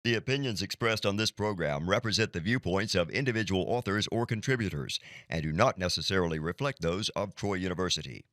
The opinions expressed on this program represent the viewpoints of individual authors or contributors and do not necessarily reflect those of Troy University.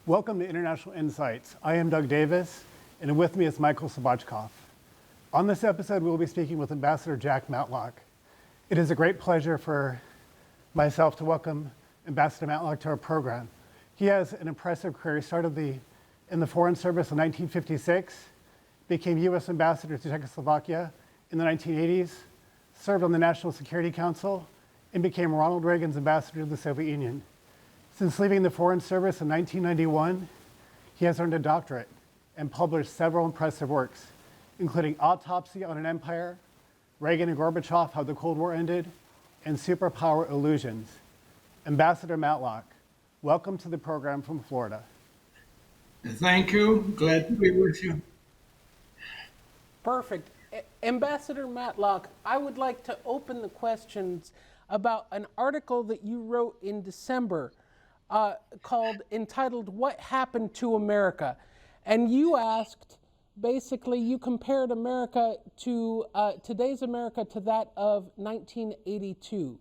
Welcome to International Insights. I am Doug Davis, and with me is Michael Slobodchikoff. On this episode, we will be speaking with Ambassador Jack Matlock. It is a great pleasure for myself to welcome Ambassador Matlock to our program. He has an impressive career. He started in the Foreign Service in 1956, became U.S. Ambassador to Czechoslovakia in the 1980s, served on the National Security Council, and became Ronald Reagan's ambassador to the Soviet Union. Since leaving the Foreign Service in 1991, he has earned a doctorate and published several impressive works, including Autopsy on an Empire, Reagan and Gorbachev, How the Cold War Ended, and Superpower Illusions. Ambassador Matlock, welcome to the program from Florida. Thank you. Glad to be with you. Perfect. Ambassador Matlock, I would like to open the questions about an article that you wrote in December entitled, What Happened to America? And you asked, basically, you compared America to today's America to that of 1982.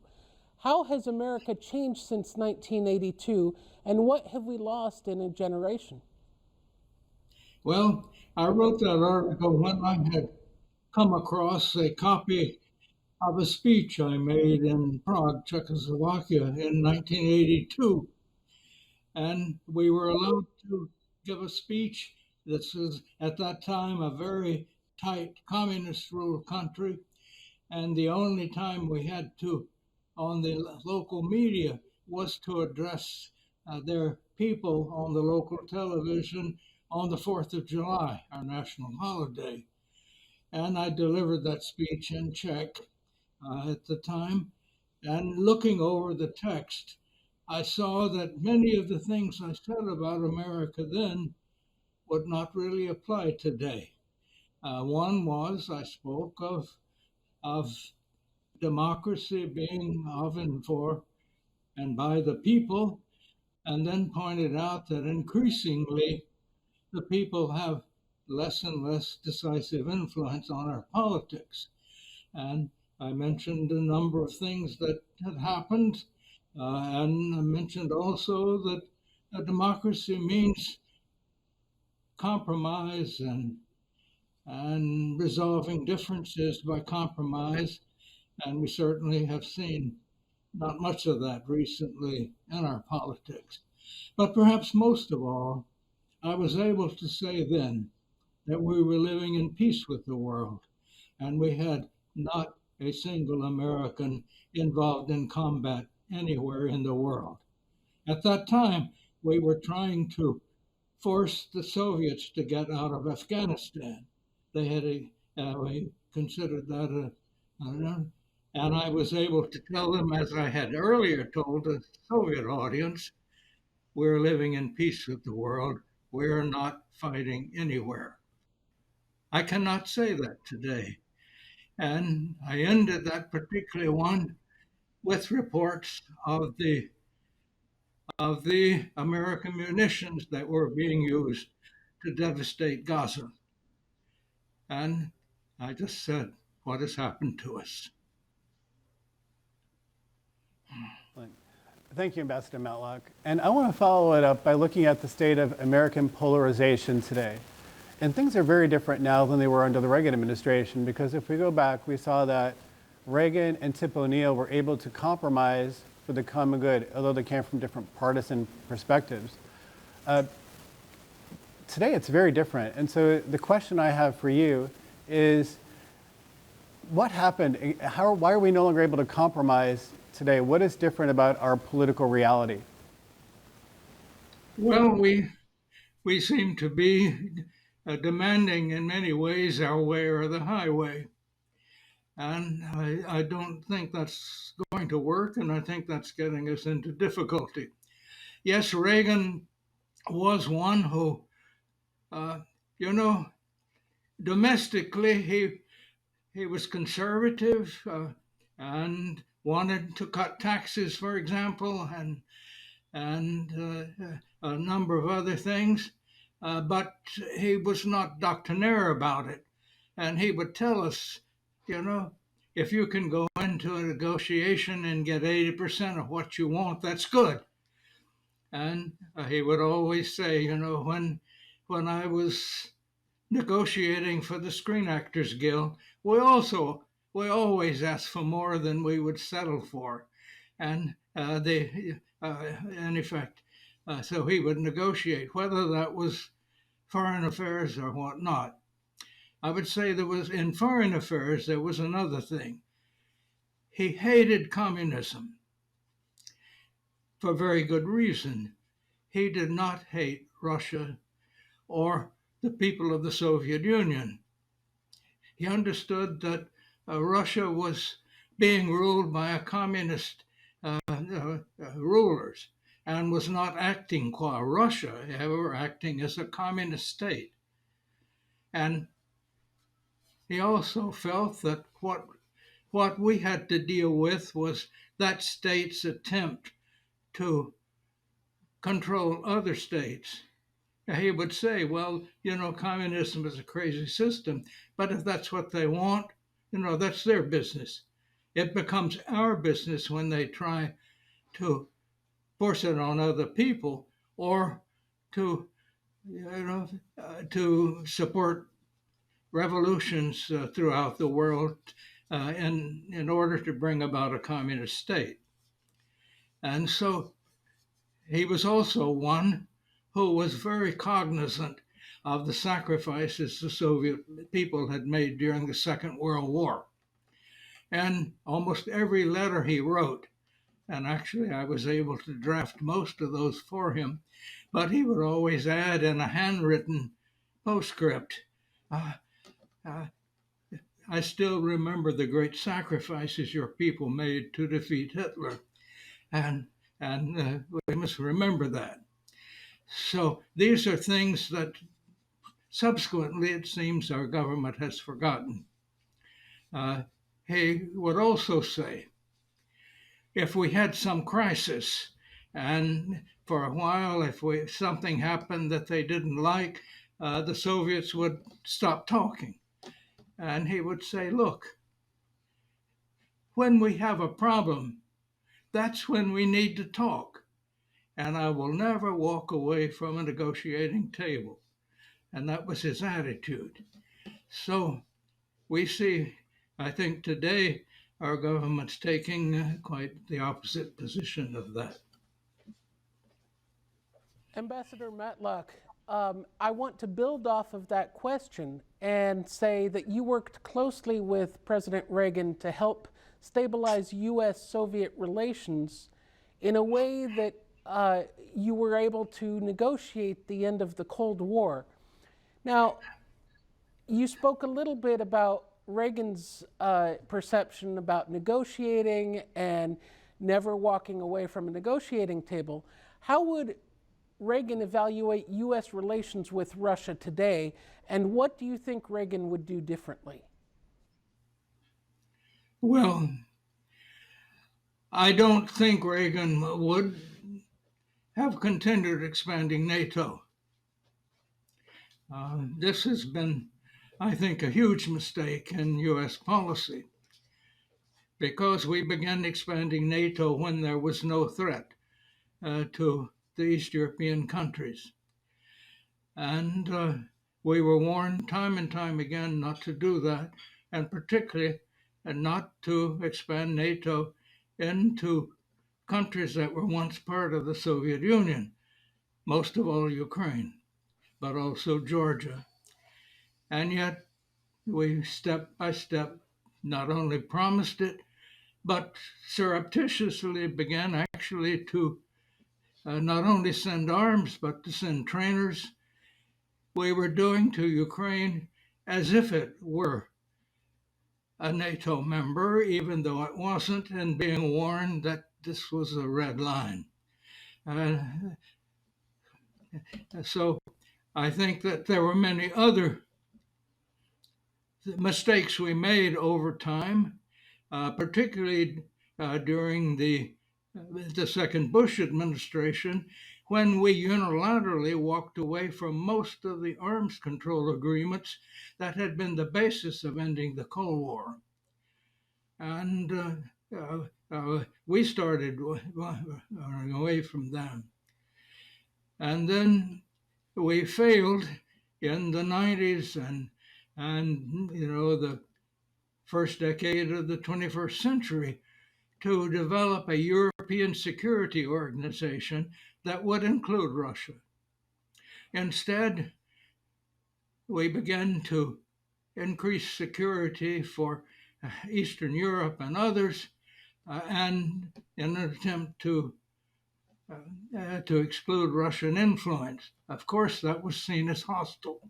How has America changed since 1982, and what have we lost in a generation? Well, I wrote that article when I had come across a copy of a speech I made in Prague, Czechoslovakia in 1982. And we were allowed to give a speech. This was, at that time, a very tight communist ruled country. And the only time we had to, on the local media, was to address their people on the local television on the 4th of July, our national holiday. And I delivered that speech in Czech at the time. And looking over the text, I saw that many of the things I said about America then would not really apply today. One was I spoke of democracy being of and for and by the people, and then pointed out that increasingly the people have less and less decisive influence on our politics. And I mentioned a number of things that had happened. And I mentioned also that a democracy means compromise and resolving differences by compromise. And we certainly have seen not much of that recently in our politics. But perhaps most of all, I was able to say then that we were living in peace with the world, and we had not a single American involved in combat anywhere in the world. At that time, we were trying to force the Soviets to get out of Afghanistan. They had we considered that and I was able to tell them, as I had earlier told the Soviet audience, we're living in peace with the world. We're not fighting anywhere. I cannot say that today. And I ended that particular one with reports of the American munitions that were being used to devastate Gaza. And I just said, what has happened to us? Thank you, Ambassador Matlock. And I want to follow it up by looking at the state of American polarization today. And things are very different now than they were under the Reagan administration, because if we go back, we saw that Reagan and Tip O'Neill were able to compromise for the common good, although they came from different partisan perspectives. Today, it's very different. And so the question I have for you is, what happened? Why are we no longer able to compromise today? What is different about our political reality? Well, we seem to be demanding in many ways our way or the highway. And I don't think that's going to work, and I think that's getting us into difficulty. Yes, Reagan was one who, uh, you know, domestically, he was conservative and wanted to cut taxes, for example, and a number of other things. But he was not doctrinaire about it. And he would tell us, you know, if you can go into a negotiation and get 80% of what you want, that's good. And he would always say, you know, when I was negotiating for the Screen Actors Guild, we always asked for more than we would settle for, and in effect, so he would negotiate whether that was foreign affairs or whatnot. I would say in foreign affairs there was another thing. He hated communism for very good reason. He did not hate Russia or the people of the Soviet Union. He understood that Russia was being ruled by a communist rulers and was not acting qua Russia, ever acting as a communist state. And he also felt that what we had to deal with was that state's attempt to control other states. He would say, well, you know, communism is a crazy system, but if that's what they want, you know, that's their business. It becomes our business when they try to force it on other people or to, to support revolutions throughout the world in order to bring about a communist state. And so he was also one who was very cognizant of the sacrifices the Soviet people had made during the Second World War. And almost every letter he wrote, and actually I was able to draft most of those for him, but he would always add in a handwritten postscript, I still remember the great sacrifices your people made to defeat Hitler. And we must remember that. So these are things that subsequently, it seems, our government has forgotten. He would also say, if we had some crisis, and for a while, if something happened that they didn't like, the Soviets would stop talking. And he would say, look, when we have a problem, that's when we need to talk. And I will never walk away from a negotiating table. And that was his attitude. So we see, I think today, our government's taking quite the opposite position of that. Ambassador Matlock, I want to build off of that question and say that you worked closely with President Reagan to help stabilize U.S.-Soviet relations in a way that you were able to negotiate the end of the Cold War. Now, you spoke a little bit about Reagan's perception about negotiating and never walking away from a negotiating table. How would Reagan evaluate U.S. relations with Russia today, and what do you think Reagan would do differently? Well, I don't think Reagan would have continued expanding NATO. This has been, I think, a huge mistake in U.S. policy because we began expanding NATO when there was no threat to the East European countries. And we were warned time and time again not to do that, and particularly not to expand NATO into countries that were once part of the Soviet Union, most of all Ukraine, but also Georgia. And yet we, step by step, not only promised it, but surreptitiously began actually to not only send arms, but to send trainers. We were doing to Ukraine as if it were a NATO member, even though it wasn't, and being warned that this was a red line. So I think that there were many other mistakes we made over time, particularly during the second Bush administration, when we unilaterally walked away from most of the arms control agreements that had been the basis of ending the Cold War. And we started running away from them. And then we failed in the 90s and the first decade of the 21st century to develop a European security organization that would include Russia. Instead, we began to increase security for Eastern Europe and others, and in an attempt to exclude Russian influence. Of course, that was seen as hostile.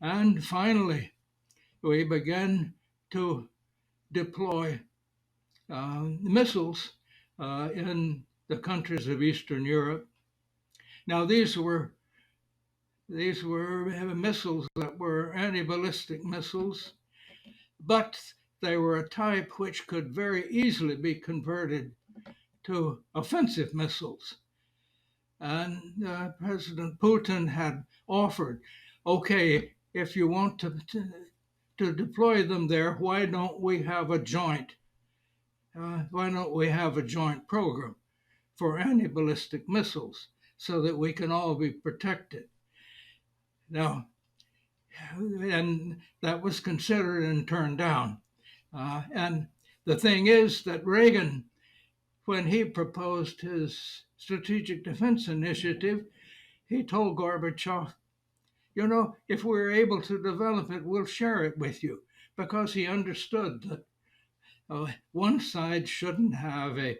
And finally, we began to deploy missiles in the countries of Eastern Europe. Now, these were missiles that were anti-ballistic missiles, but they were a type which could very easily be converted to offensive missiles. And President Putin had offered, okay, if you want to deploy them there, why don't we have a joint program for anti-ballistic missiles so that we can all be protected? Now, and that was considered and turned down. And the thing is that Reagan, when he proposed his Strategic Defense Initiative, he told Gorbachev, if we're able to develop it, we'll share it with you, because he understood that one side shouldn't have a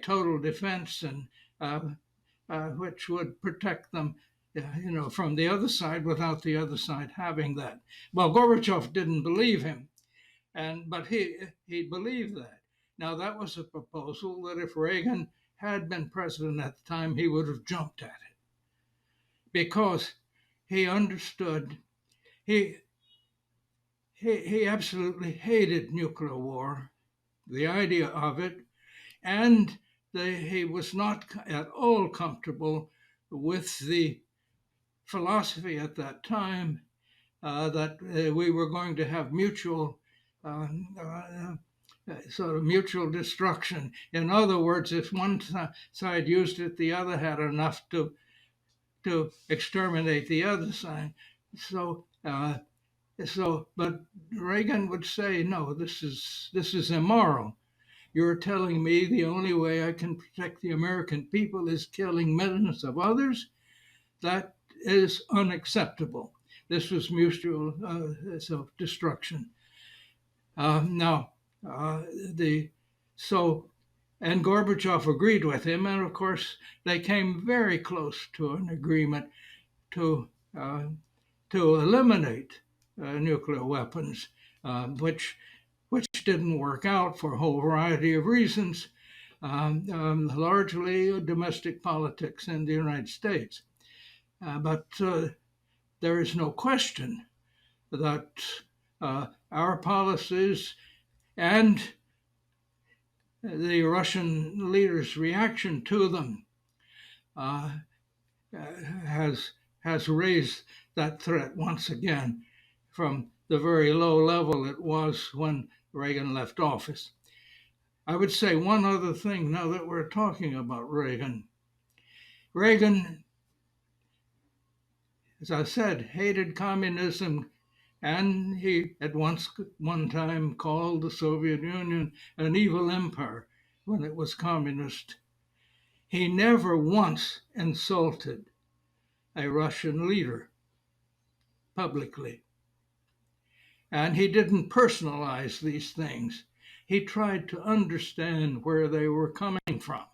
total defense and which would protect them, from the other side without the other side having that. Well, Gorbachev didn't believe him, but he believed that. Now, that was a proposal that if Reagan had been president at the time, he would have jumped at it, because he understood. He absolutely hated nuclear war, the idea of it, and he was not at all comfortable with the philosophy at that time that we were going to have mutual sort of mutual destruction. In other words, if one side used it, the other had enough to exterminate the other side. But Reagan would say, no, this is immoral. You're telling me the only way I can protect the American people is killing millions of others? That is unacceptable. This was mutual self-destruction. And Gorbachev agreed with him, and of course they came very close to an agreement to eliminate nuclear weapons, which didn't work out for a whole variety of reasons, largely domestic politics in the United States. But there is no question that our policies and the Russian leaders' reaction to them has raised that threat once again from the very low level it was when Reagan left office. I would say one other thing now that we're talking about Reagan. Reagan, as I said, hated communism, and he at one time called the Soviet Union an evil empire when it was communist. He never once insulted a Russian leader publicly. And he didn't personalize these things. He tried to understand where they were coming from.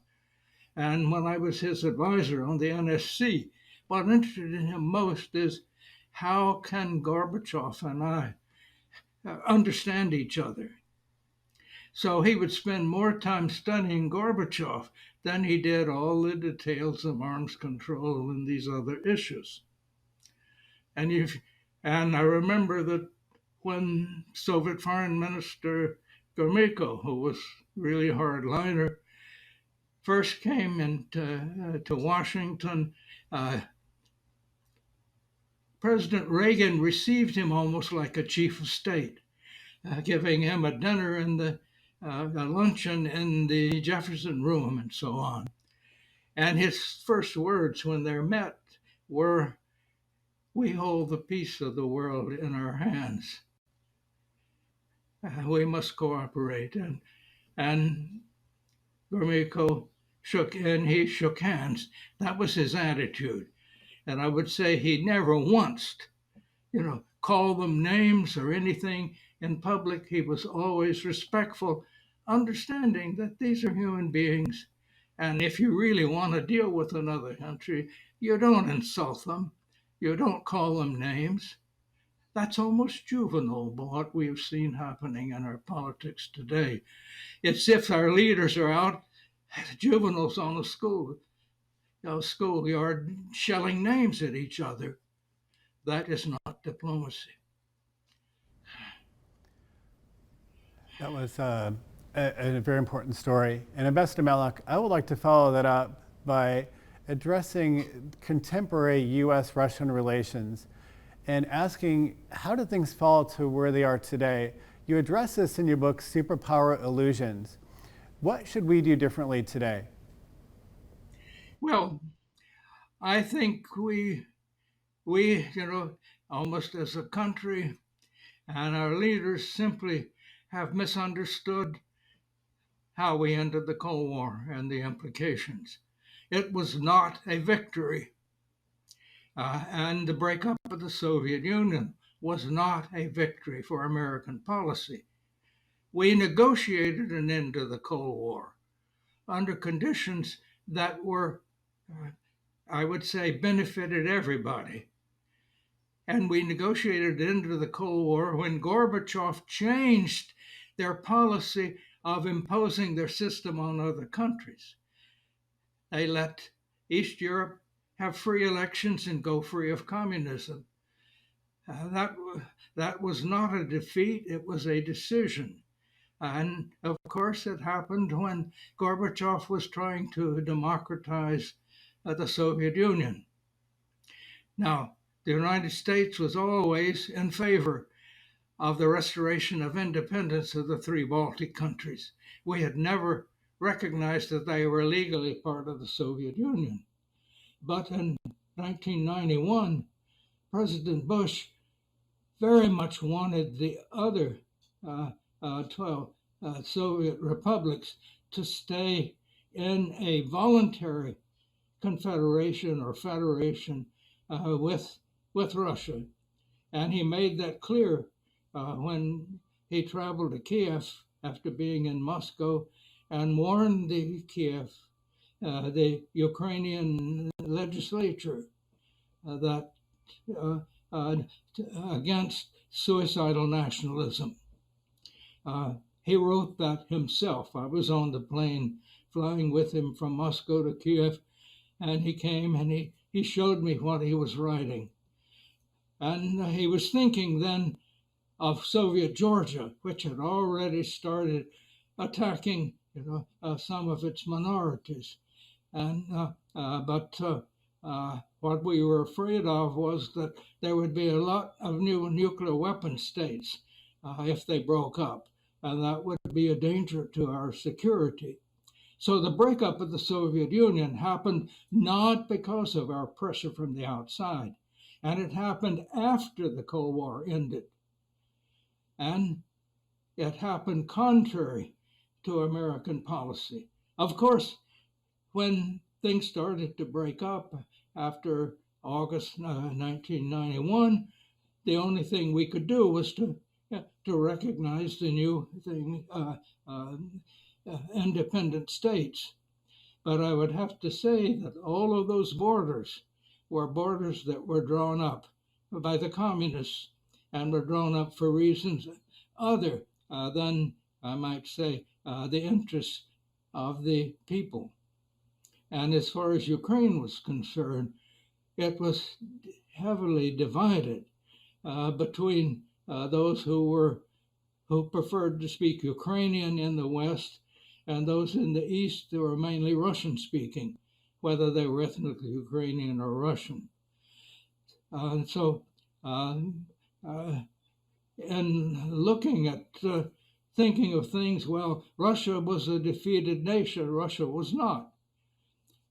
And when I was his advisor on the NSC, what interested him most is how can Gorbachev and I understand each other. So he would spend more time studying Gorbachev than he did all the details of arms control and these other issues. And I remember that when Soviet Foreign Minister Gromyko, who was really a hardliner, first came into to Washington, President Reagan received him almost like a chief of state, giving him a dinner and a luncheon in the Jefferson Room and so on. And his first words when they met were, "We hold the peace of the world in our hands. We must cooperate." And Gromyko shook hands. That was his attitude. And I would say he never once, called them names or anything in public. He was always respectful, understanding that these are human beings. And if you really want to deal with another country, you don't insult them. You don't call them names. That's almost juvenile, what we've seen happening in our politics today. It's if our leaders are out, juveniles on a schoolyard shelling names at each other. That is not diplomacy. That was a very important story. And Ambassador Matlock, I would like to follow that up by addressing contemporary U.S.-Russian relations and asking, how do things fall to where they are today? You address this in your book, Superpower Illusions. What should we do differently today? Well, I think we, almost as a country and our leaders simply have misunderstood how we ended the Cold War and the implications. It was not a victory. And the breakup of the Soviet Union was not a victory for American policy. We negotiated an end to the Cold War under conditions that were, I would say, benefited everybody. And we negotiated an end to the Cold War when Gorbachev changed their policy of imposing their system on other countries. They let East Europe have free elections and go free of communism. That was not a defeat, it was a decision. And of course, it happened when Gorbachev was trying to democratize the Soviet Union. Now, the United States was always in favor of the restoration of independence of the three Baltic countries. We had never recognized that they were legally part of the Soviet Union. But in 1991, President Bush very much wanted the other 12 Soviet republics to stay in a voluntary confederation or federation with Russia. And he made that clear when he traveled to Kiev after being in Moscow and warned the Ukrainian legislature that against suicidal nationalism. He wrote that himself. I was on the plane flying with him from Moscow to Kiev, and he came and he showed me what he was writing. And he was thinking then of Soviet Georgia, which had already started attacking some of its minorities. But what we were afraid of was that there would be a lot of new nuclear weapon states if they broke up, and that would be a danger to our security. So the breakup of the Soviet Union happened not because of our pressure from the outside, and it happened after the Cold War ended. And it happened contrary to American policy. Of course, when things started to break up after August 1991, the only thing we could do was to recognize the new thing, independent states. But I would have to say that all of those borders were borders that were drawn up by the communists and were drawn up for reasons other than, I might say, the interests of the people. And as far as Ukraine was concerned, it was heavily divided between those who preferred to speak Ukrainian in the West and those in the East who were mainly Russian speaking, whether they were ethnically Ukrainian or Russian. So, in looking at thinking of things, well, Russia was a defeated nation. Russia was not.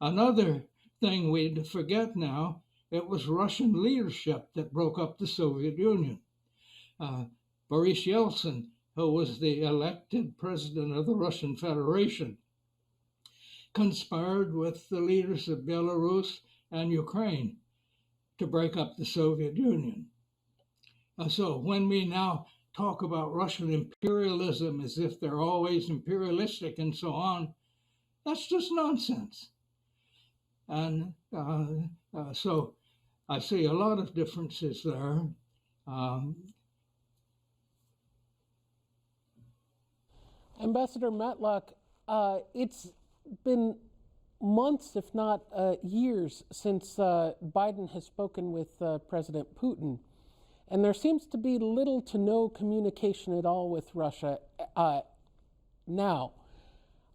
Another thing we forget now, it was Russian leadership that broke up the Soviet Union. Boris Yeltsin, who was the elected president of the Russian Federation, conspired with the leaders of Belarus and Ukraine to break up the Soviet Union. So when we now talk about Russian imperialism as if they're always imperialistic and so on, that's just nonsense. And so I see a lot of differences there. Ambassador Matlock, it's been months, if not years, since Biden has spoken with President Putin. And there seems to be little to no communication at all with Russia now.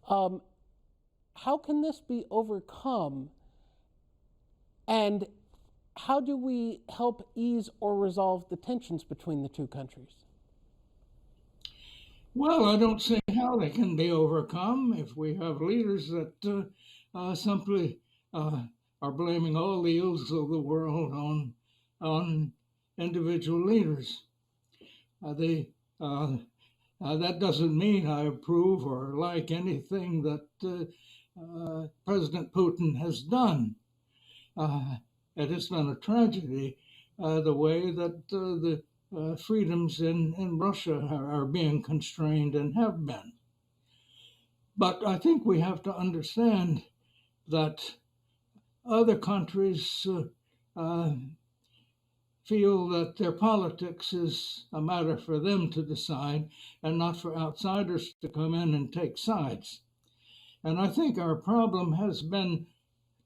How can this be overcome? And how do we help ease or resolve the tensions between the two countries? Well, I don't see how they can be overcome if we have leaders that simply are blaming all the ills of the world on individual leaders. That doesn't mean I approve or like anything that President Putin has done. It has been a tragedy the way that the freedoms in Russia are being constrained and have been. But I think we have to understand that other countries feel that their politics is a matter for them to decide and not for outsiders to come in and take sides. And I think our problem has been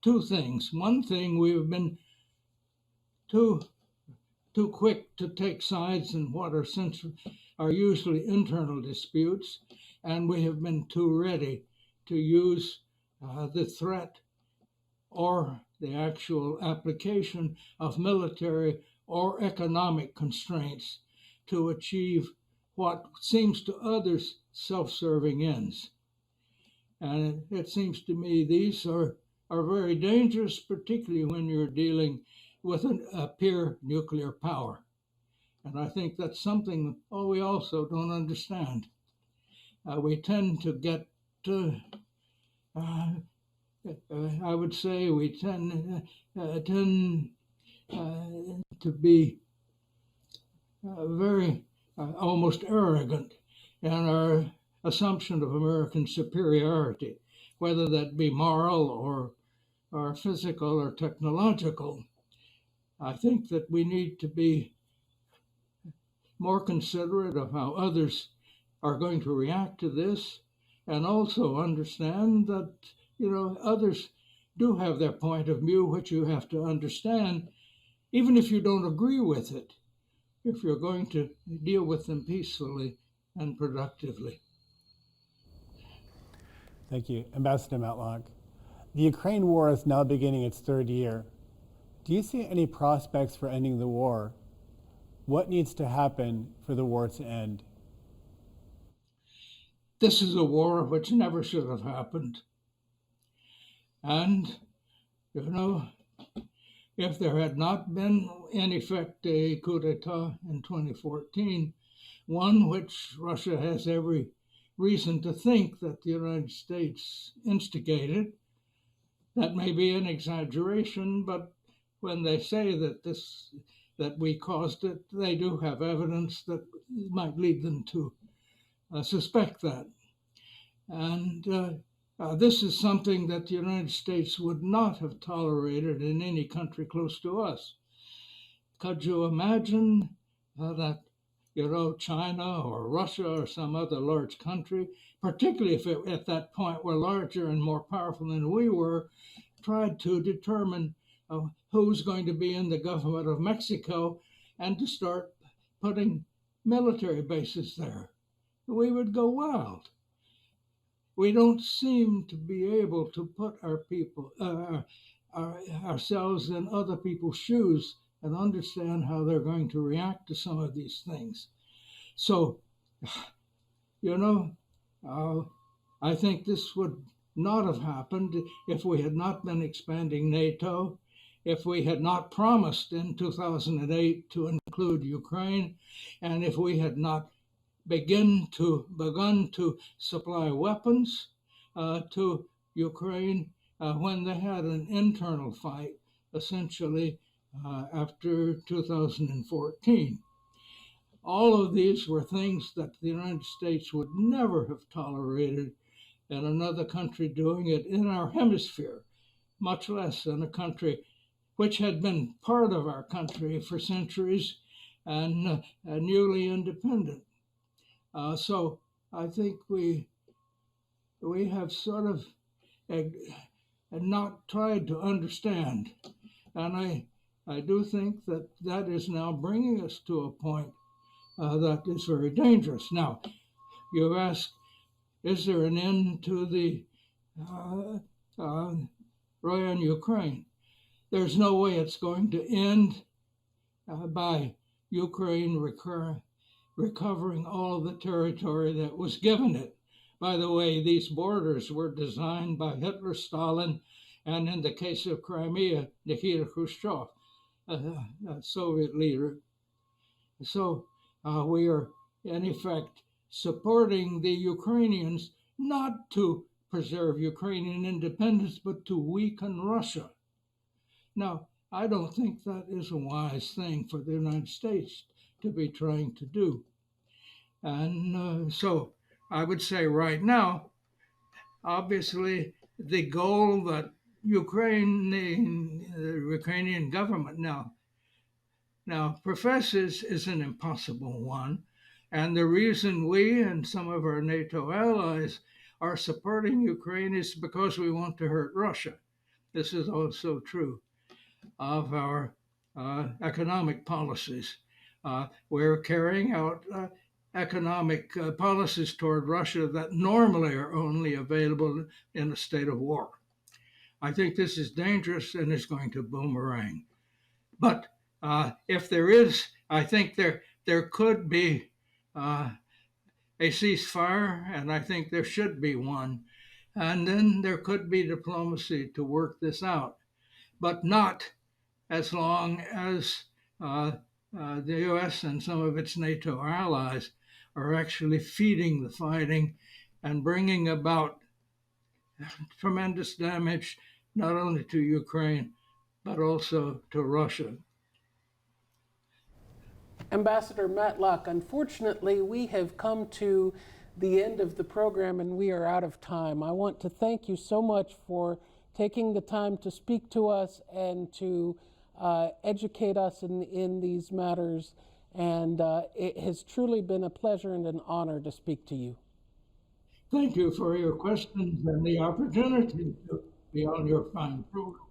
two things. One thing, we've been too quick to take sides in what are usually internal disputes, and we have been too ready to use the threat or the actual application of military or economic constraints to achieve what seems to others self-serving ends. And it seems to me these are very dangerous, particularly when you're dealing with a peer nuclear power. And I think that's something we also don't understand. We tend to get, I would say we tend to be very almost arrogant in our assumption of American superiority, whether that be moral or physical or technological. I think that we need to be more considerate of how others are going to react to this, and also understand that, others do have their point of view, which you have to understand, even if you don't agree with it, if you're going to deal with them peacefully and productively. Thank you. Ambassador Matlock. The Ukraine war is now beginning its third year. Do you see any prospects for ending the war? What needs to happen for the war to end? This is a war which never should have happened. And, if there had not been, in effect, a coup d'etat in 2014, one which Russia has every reason to think that the United States instigated, that may be an exaggeration, but when they say that we caused it, they do have evidence that might lead them to suspect that. And this is something that the United States would not have tolerated in any country close to us. Could you imagine that China or Russia or some other large country, particularly if it, at that point were larger and more powerful than we were, tried to determine who's going to be in the government of Mexico and to start putting military bases there. We would go wild. We don't seem to be able to put our people, ourselves in other people's shoes and understand how they're going to react to some of these things. So, I think this would not have happened if we had not been expanding NATO, if we had not promised in 2008 to include Ukraine, and if we had not begun to supply weapons to Ukraine when they had an internal fight, essentially after 2014. All of these were things that the United States would never have tolerated in another country doing it in our hemisphere, much less in a country which had been part of our country for centuries and newly independent. So I think we have sort of not tried to understand, and I do think that that is now bringing us to a point that is very dangerous. Now, you ask, is there an end to the war in Ukraine? There's no way it's going to end by Ukraine recovering all of the territory that was given it. By the way, these borders were designed by Hitler, Stalin, and in the case of Crimea, Nikita Khrushchev, a Soviet leader. So we are, in effect, supporting the Ukrainians not to preserve Ukrainian independence, but to weaken Russia. Now, I don't think that is a wise thing for the United States to be trying to do. And so I would say right now, obviously, the goal that the Ukrainian government now professes is an impossible one. And the reason we and some of our NATO allies are supporting Ukraine is because we want to hurt Russia. This is also true of our economic policies. We're carrying out economic policies toward Russia that normally are only available in a state of war. I think this is dangerous and is going to boomerang. But if there is, I think there could be a ceasefire, and I think there should be one. And then there could be diplomacy to work this out, but not as long as the US and some of its NATO allies are actually feeding the fighting and bringing about tremendous damage, not only to Ukraine, but also to Russia. Ambassador Matlock, unfortunately, we have come to the end of the program and we are out of time. I want to thank you so much for taking the time to speak to us and to educate us in these matters. And it has truly been a pleasure and an honor to speak to you. Thank you for your questions and the opportunity to be on your fine program.